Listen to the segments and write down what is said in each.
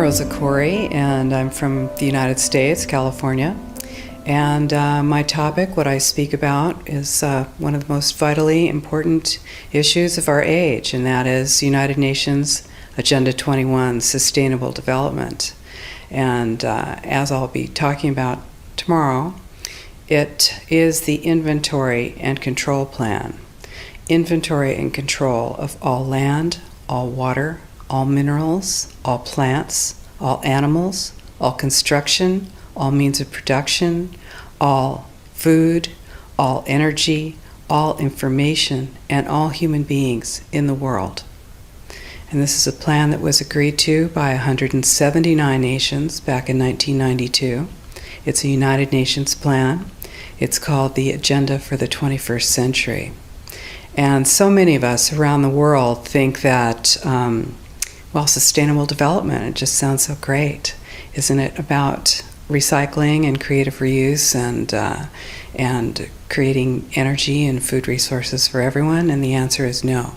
Rosa Corey, and I'm from the United States, California. And my topic, what I speak about, is one of the most vitally important issues of our age, and that is United Nations Agenda 21, Sustainable Development. And as I'll be talking about tomorrow, it is the inventory and control plan. Inventory and control of all land, all water, all minerals, all plants, all animals, all construction, all means of production, all food, all energy, all information, and all human beings in the world. And this is a plan that was agreed to by 179 nations back in 1992. It's a United Nations plan. It's called the Agenda for the 21st Century. And so many of us around the world think that, sustainable development, it just sounds so great. Isn't it about recycling and creative reuse and creating energy and food resources for everyone? And the answer is no,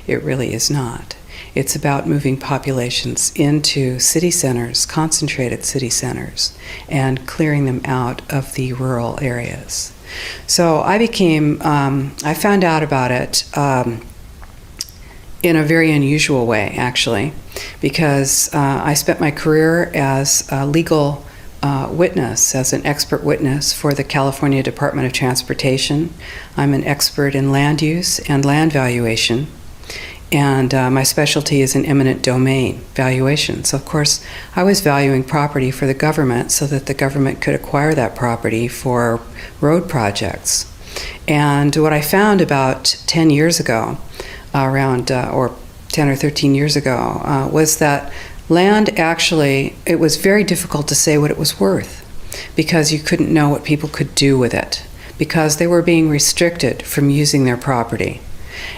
it really is not. It's about moving populations into city centers, concentrated city centers, and clearing them out of the rural areas. So I found out about it in a very unusual way, actually, because I spent my career as a legal witness, as an expert witness for the California Department of Transportation. I'm an expert in land use and land valuation. And my specialty is in eminent domain valuation. So, of course, I was valuing property for the government so that the government could acquire that property for road projects. And what I found about 10 years ago, or 10 or 13 years ago, was that land actually, it was very difficult to say what it was worth because you couldn't know what people could do with it because they were being restricted from using their property.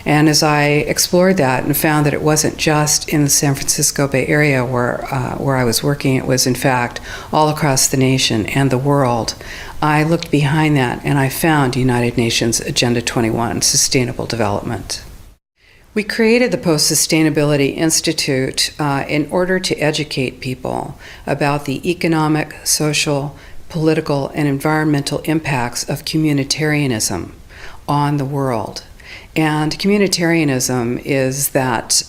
And as I explored that and found that it wasn't just in the San Francisco Bay Area where I was working, it was in fact all across the nation and the world, I looked behind that and I found United Nations Agenda 21, Sustainable Development. We created the Post-Sustainability Institute in order to educate people about the economic, social, political, and environmental impacts of communitarianism on the world. And communitarianism is that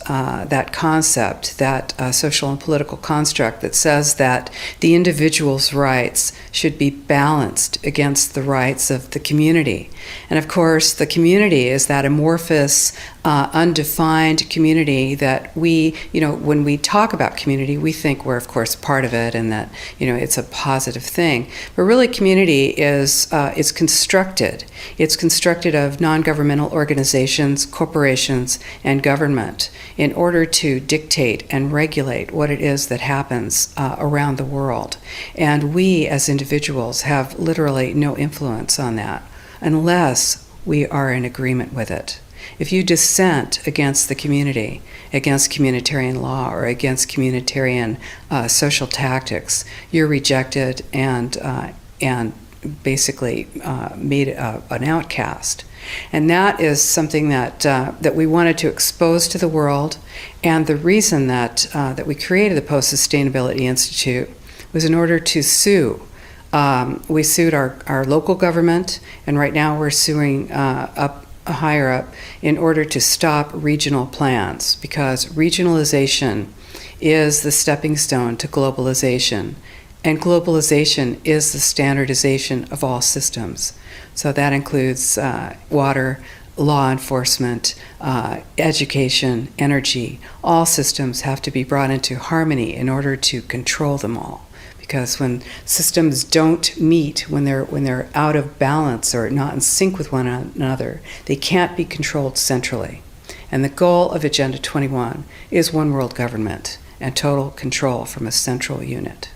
concept, that social and political construct that says that the individual's rights should be balanced against the rights of the community. And of course, the community is that amorphous, undefined community that when we talk about community, we think we're, of course, part of it and that, it's a positive thing. But really, community is constructed. It's constructed of non-governmental organizations, corporations, and government in order to dictate and regulate what it is that happens around the world. And we, as individuals, have literally no influence on that unless we are in agreement with it. If you dissent against the community, against communitarian law, or against communitarian social tactics, you're rejected and basically made an outcast. And that is something that we wanted to expose to the world. And the reason that we created the Post-Sustainability Institute was in order to sue. We sued our local government, and right now we're suing higher up in order to stop regional plans, because regionalization is the stepping stone to globalization. And globalization is the standardization of all systems. So that includes water, law enforcement, education, energy. All systems have to be brought into harmony in order to control them all. Because when systems don't meet, when they're out of balance or not in sync with one another, they can't be controlled centrally. And the goal of Agenda 21 is one world government and total control from a central unit.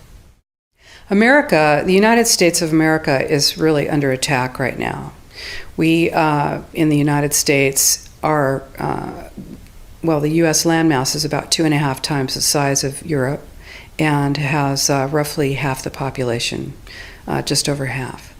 America, the United States of America, is really under attack right now. We, in the United States, are, the U.S. landmass is about 2.5 times the size of Europe and has roughly half the population, just over half.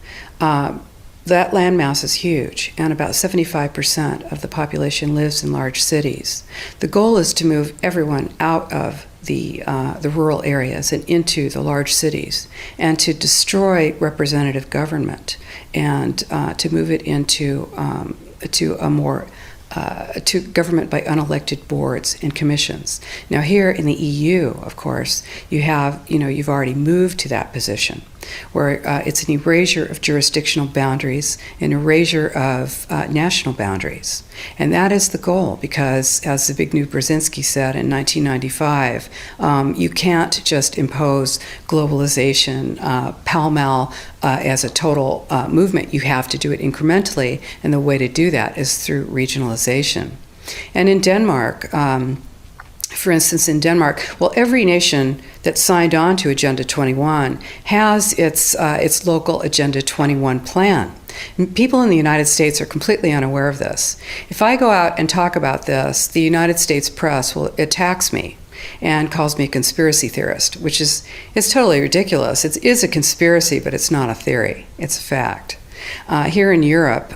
That landmass is huge, and about 75% of the population lives in large cities. The goal is to move everyone out of the rural areas and into the large cities, and to destroy representative government and to move it into to a more to government by unelected boards and commissions. Now, here in the EU, of course, you've already moved to that position, where it's an erasure of jurisdictional boundaries, an erasure of national boundaries. And that is the goal, because, as Zbigniew Brzezinski said in 1995, you can't just impose globalization pell-mell as a total movement. You have to do it incrementally, and the way to do that is through regionalization. And in Denmark, for instance, in Denmark, well, every nation that signed on to Agenda 21 has its local Agenda 21 plan. People in the United States are completely unaware of this. If I go out and talk about this, the United States press attacks me and calls me a conspiracy theorist, which it's totally ridiculous. It is a conspiracy, but it's not a theory. It's a fact. Here in Europe,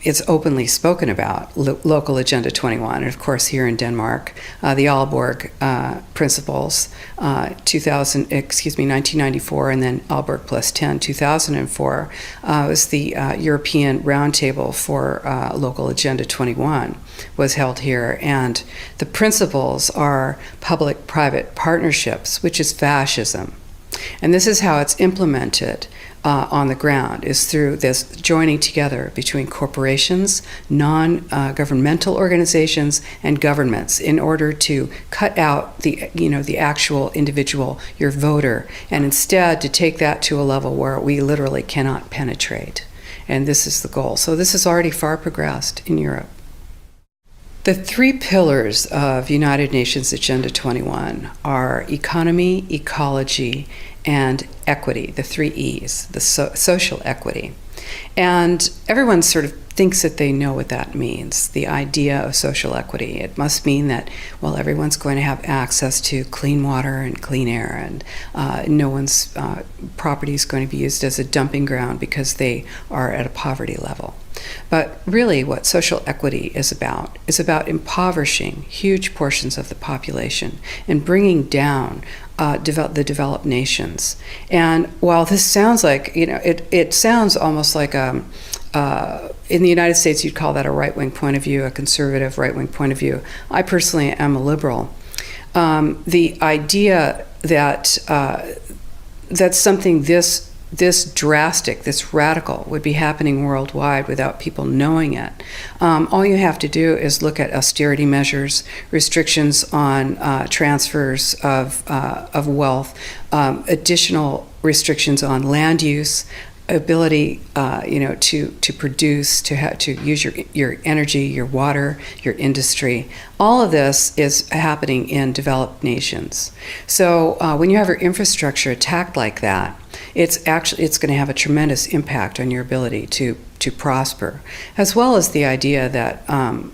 it's openly spoken about, local Agenda 21. And of course, here in Denmark, the Aalborg Principles, 1994, and then Aalborg Plus 10, 2004, was the European Roundtable for Local Agenda 21, was held here. And the principles are public-private partnerships, which is fascism. And this is how it's implemented on the ground, is through this joining together between corporations, non-governmental organizations, and governments, in order to cut out the actual individual, your voter, and instead to take that to a level where we literally cannot penetrate. And this is the goal. So this is already far progressed in Europe. The three pillars of United Nations Agenda 21 are economy, ecology, and equity, the three E's, the social equity. And everyone sort of thinks that they know what that means, the idea of social equity. It must mean that, well, everyone's going to have access to clean water and clean air, and no one's property is going to be used as a dumping ground because they are at a poverty level. But really what social equity is about impoverishing huge portions of the population and bringing down the developed nations. And while this sounds like, it sounds almost like in the United States, you'd call that a right-wing point of view, a conservative right-wing point of view. I personally am a liberal. The idea that that something this drastic, this radical, would be happening worldwide without people knowing it. All you have to do is look at austerity measures, restrictions on transfers of wealth, additional restrictions on land use, ability, to produce, to use your energy, your water, your industry. All of this is happening in developed nations. So when you have your infrastructure attacked like that, it's going to have a tremendous impact on your ability to prosper, as well as the idea that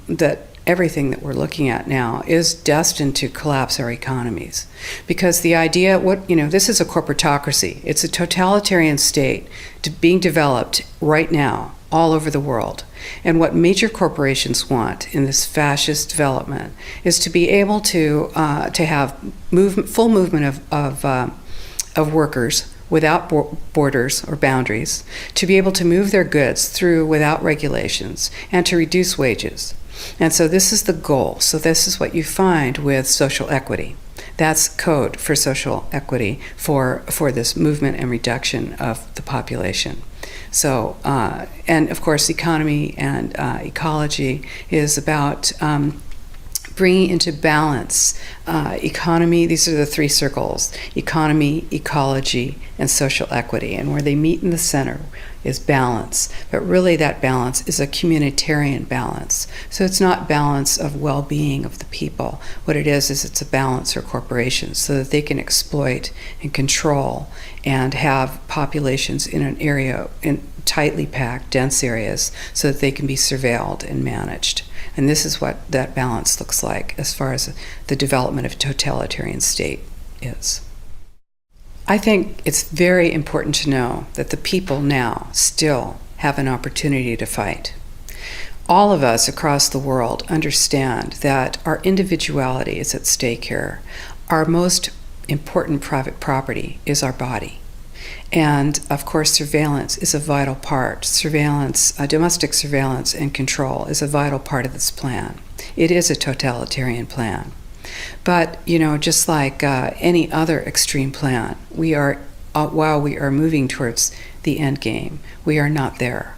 that everything that we're looking at now is destined to collapse our economies. Because the idea, this is a corporatocracy. It's a totalitarian state being developed right now all over the world. And what major corporations want in this fascist development is to be able to have full movement of workers without borders or boundaries, to be able to move their goods through without regulations, and to reduce wages. And so this is the goal. So this is what you find with social equity. That's code for social equity for this movement and reduction of the population. So, and of course, economy and ecology is about bringing into balance economy. These are the three circles: economy, ecology, and social equity. And where they meet in the center is balance. But really that balance is a communitarian balance. So it's not balance of well-being of the people. What it is it's a balance for corporations so that they can exploit and control and have populations in an area, in tightly packed, dense areas, so that they can be surveilled and managed. And this is what that balance looks like as far as the development of a totalitarian state is. I think it's very important to know that the people now still have an opportunity to fight. All of us across the world understand that our individuality is at stake here. our most important private property is our body. And of course, surveillance is a vital part. Surveillance, domestic surveillance and control is a vital part of this plan. It is a totalitarian plan. But, just like any other extreme plan, while we are moving towards the end game, we are not there.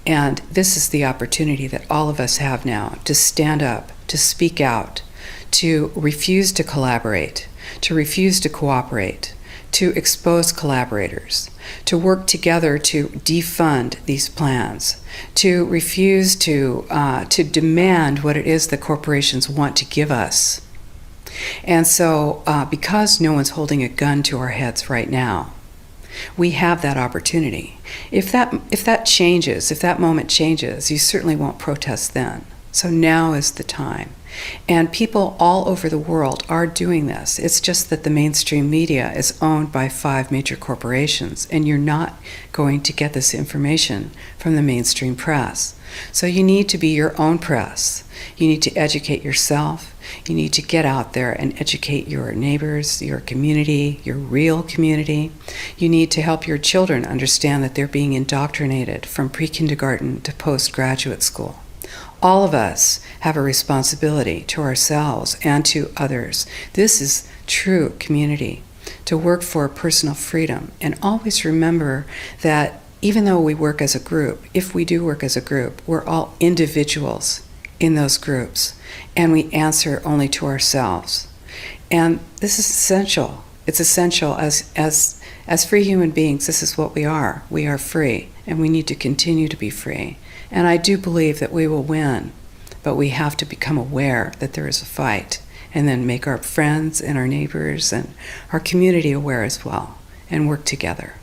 And this is the opportunity that all of us have now to stand up, to speak out, to refuse to collaborate, to refuse to cooperate, to expose collaborators, to work together to defund these plans, to refuse to demand what it is that corporations want to give us. And so, because no one's holding a gun to our heads right now, we have that opportunity. If that changes, if that moment changes, you certainly won't protest then. So now is the time. And people all over the world are doing this. It's just that the mainstream media is owned by 5 major corporations, and you're not going to get this information from the mainstream press. So you need to be your own press. You need to educate yourself. You need to get out there and educate your neighbors, your community, your real community. You need to help your children understand that they're being indoctrinated from pre-kindergarten to postgraduate school. All of us have a responsibility to ourselves and to others. This is true community, to work for personal freedom. And always remember that even though we work as a group, if we do work as a group, we're all individuals in those groups, and we answer only to ourselves. And this is essential. It's essential as free human beings. This is what we are. We are free, and we need to continue to be free. And I do believe that we will win, but we have to become aware that there is a fight, and then make our friends and our neighbors and our community aware as well, and work together.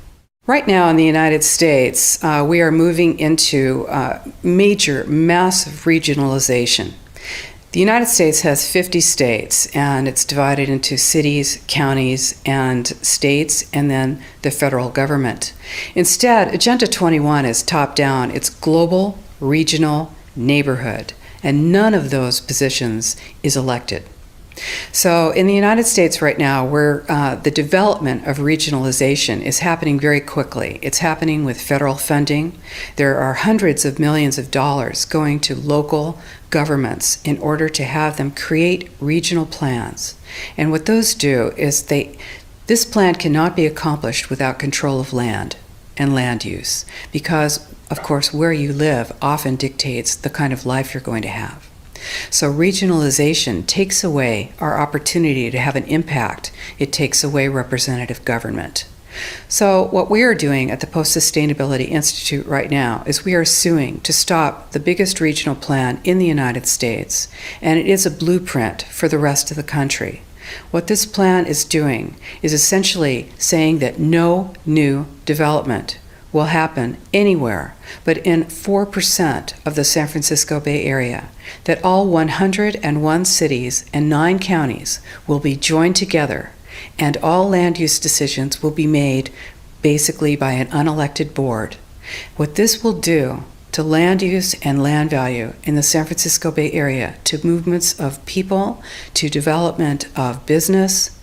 Right now in the United States, we are moving into massive regionalization. The United States has 50 states, and it's divided into cities, counties, and states, and then the federal government. Instead, Agenda 21 is top-down. It's global, regional, neighborhood, and none of those positions is elected. So in the United States right now, where the development of regionalization is happening very quickly. It's happening with federal funding. There are hundreds of millions of dollars going to local governments in order to have them create regional plans. And what those do is this plan cannot be accomplished without control of land and land use, because, of course, where you live often dictates the kind of life you're going to have. So regionalization takes away our opportunity to have an impact. It takes away representative government. So what we are doing at the Post Sustainability Institute right now is we are suing to stop the biggest regional plan in the United States, and it is a blueprint for the rest of the country. What this plan is doing is essentially saying that no new development will happen anywhere but in 4% of the San Francisco Bay Area, that all 101 cities and 9 counties will be joined together, and all land use decisions will be made basically by an unelected board. What this will do to land use and land value in the San Francisco Bay Area, to movements of people, to development of business,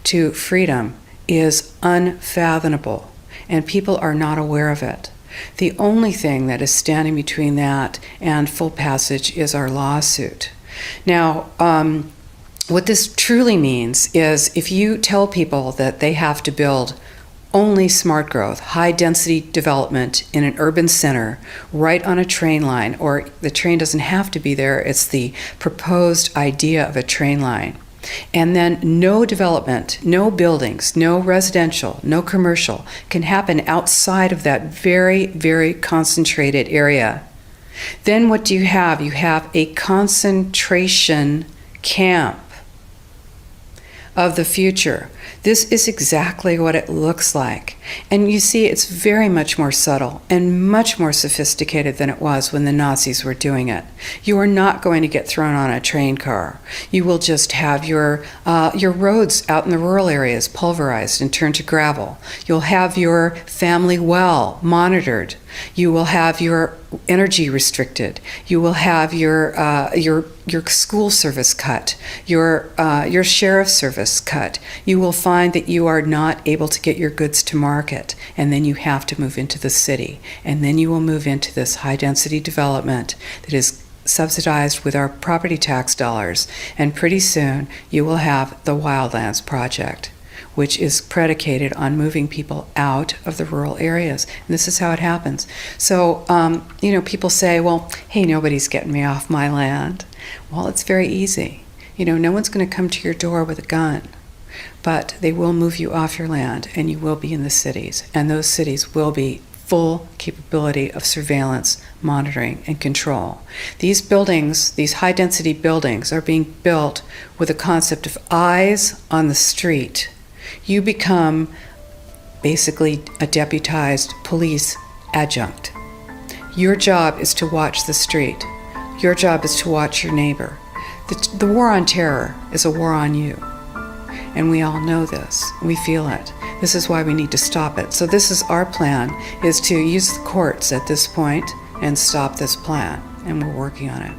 to freedom, is unfathomable. And people are not aware of it. The only thing that is standing between that and full passage is our lawsuit. Now, what this truly means is if you tell people that they have to build only smart growth, high-density development in an urban center right on a train line, or the train doesn't have to be there, it's the proposed idea of a train line, and then no development, no buildings, no residential, no commercial can happen outside of that very, very concentrated area. Then what do you have? You have a concentration camp of the future. This is exactly what it looks like. And you see, it's very much more subtle and much more sophisticated than it was when the Nazis were doing it. You are not going to get thrown on a train car. You will just have your roads out in the rural areas pulverized and turned to gravel. You'll have your family well monitored. You will have your energy restricted. You will have your school service cut, your sheriff's service cut. You will find that you are not able to get your goods to market, and then you have to move into the city, and then you will move into this high-density development that is subsidized with our property tax dollars, and pretty soon you will have the Wildlands Project, which is predicated on moving people out of the rural areas. And this is how it happens. So, people say, well, hey, nobody's getting me off my land. Well, it's very easy. No one's going to come to your door with a gun, but they will move you off your land, and you will be in the cities. And those cities will be full capability of surveillance, monitoring, and control. These buildings, these high-density buildings, are being built with a concept of eyes on the street. You become basically a deputized police adjunct. Your job is to watch the street. Your job is to watch your neighbor. The war on terror is a war on you. And we all know this. We feel it. This is why we need to stop it. So this is our plan, is to use the courts at this point and stop this plan. And we're working on it.